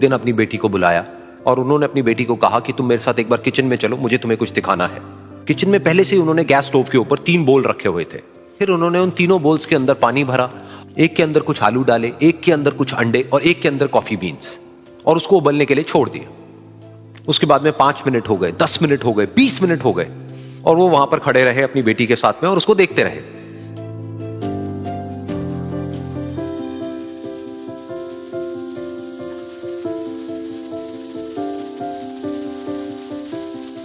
दिन अपनी बेटी को बुलाया और उन्होंने अपनी बेटी को कहा कि तुम मेरे साथ एक बार किचन में चलो, मुझे तुम्हें कुछ दिखाना है। किचन में पहले से ही उन्होंने गैस स्टोव के ऊपर 3 बोल रखे हुए थे। फिर उन्होंने उन तीनों बोल्स के अंदर पानी भरा, एक के अंदर कुछ आलू डाले, एक के अंदर कुछ अंडे और एक के अंदर कॉफी बीन्स, और उसको उबलने के लिए छोड़ दिया। उसके बाद में 5 मिनट हो गए, 10 मिनट हो गए, 20 मिनट हो गए, और वो वहां पर खड़े रहे अपनी बेटी के साथ में और उसको देखते रहे।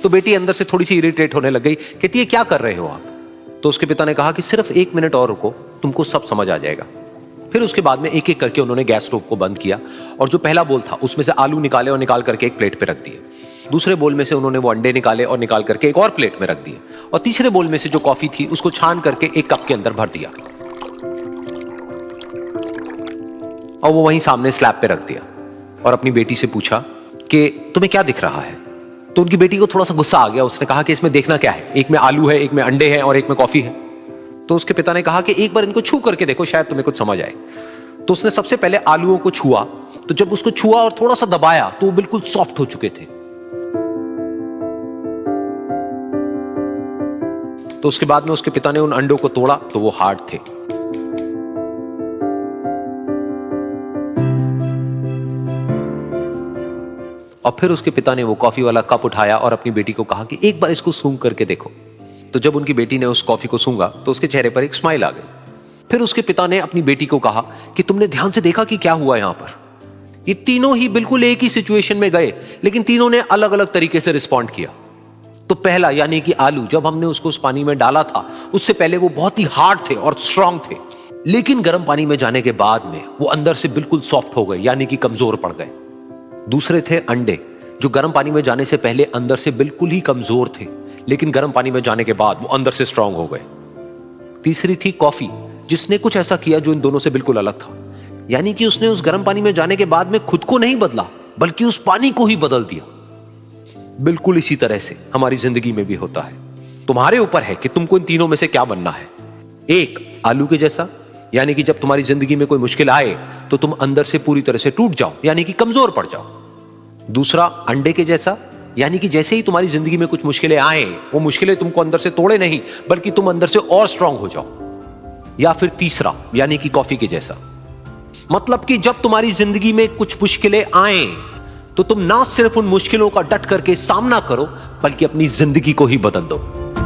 तो बेटी अंदर से थोड़ी सी इरिटेट होने लग गई, कहती है क्या कर रहे हो आप? तो उसके पिता ने कहा कि सिर्फ 1 मिनट और रुको, तुमको सब समझ आ जाएगा। फिर उसके बाद में एक एक करके उन्होंने गैस स्टोव को बंद किया और जो पहला बोल था उसमें से आलू निकाले और निकाल करके एक प्लेट पे रख दिए। दूसरे बोल में से उन्होंने वो अंडे निकाले और निकाल करके एक और प्लेट में रख दिए, और तीसरे बोल में से जो कॉफी थी उसको छान करके एक कप के अंदर भर दिया और वो वहीं सामने स्लैब पे रख दिया और अपनी बेटी से पूछा कि तुम्हें क्या दिख रहा है? तो उनकी बेटी को थोड़ा सा गुस्सा आ गया। उसने कहा कि इसमें देखना क्या है, एक में आलू है, एक में अंडे हैं और एक में कॉफी है। तो उसके पिता ने कहा कि एक बार इनको छू करके देखो, शायद तुम्हें कुछ समझ आए। तो उसने सबसे पहले आलूओं को छुआ, तो जब उसको छुआ और थोड़ा सा दबाया तो वो बिल्कुल सॉफ्ट हो चुके थे। तो उसके बाद में उसके पिता ने उन अंडों को तोड़ा तो वो हार्ड थे। और फिर उसके पिता ने वो कॉफी वाला कप उठाया और अपनी बेटी को कहा कि एक बार इसको सूंघ करके देखो। तो जब उनकी बेटी ने उस कॉफी को सूंघा तो उसके चेहरे पर एक स्माइल आ गई। फिर उसके पिता ने अपनी बेटी को कहा कि तुमने ध्यान से देखा कि क्या हुआ यहां पर? ये तीनों ही बिल्कुल एक ही सिचुएशन में गए, लेकिन तीनों ने अलग अलग तरीके से रिस्पॉन्ड किया। तो पहला यानी कि आलू, जब हमने उसको उस पानी में डाला था उससे पहले वो बहुत ही हार्ड थे और स्ट्रांग थे, लेकिन गर्म पानी में जाने के बाद में वो अंदर से बिल्कुल सॉफ्ट हो गए, यानी कि कमजोर पड़ गए। दूसरे थे अंडे, जो गर्म पानी में जाने से पहले अंदर से बिल्कुल ही कमजोर थे, लेकिन गर्म पानी में जाने के बाद वो अंदर से स्ट्रांग हो गए। तीसरी थी कॉफी, जिसने कुछ ऐसा किया जो इन दोनों से बिल्कुल अलग था, यानी कि उसने उस गर्म पानी में जाने के बाद में खुद को नहीं बदला, बल्कि उस पानी को ही बदल दिया। बिल्कुल इसी तरह से हमारी जिंदगी में भी होता है। तुम्हारे ऊपर है कि तुमको इन तीनों में से क्या बनना है। एक, आलू के जैसा, यानी कि जब तुम्हारी जिंदगी में कोई मुश्किल आए तो तुम अंदर से पूरी तरह से टूट जाओ, यानी कि कमजोर पड़ जाओ। दूसरा, अंडे के जैसा, यानी कि जैसे ही तुम्हारी जिंदगी में कुछ मुश्किलें आए, वो मुश्किलें तुमको अंदर से तोड़े नहीं, बल्कि तुम अंदर से और स्ट्रांग हो जाओ। या फिर तीसरा, यानी कि कॉफी के जैसा, मतलब कि जब तुम्हारी जिंदगी में कुछ मुश्किलें आए तो तुम ना सिर्फ उन मुश्किलों का डट करके सामना करो, बल्कि अपनी जिंदगी को ही बदल दो।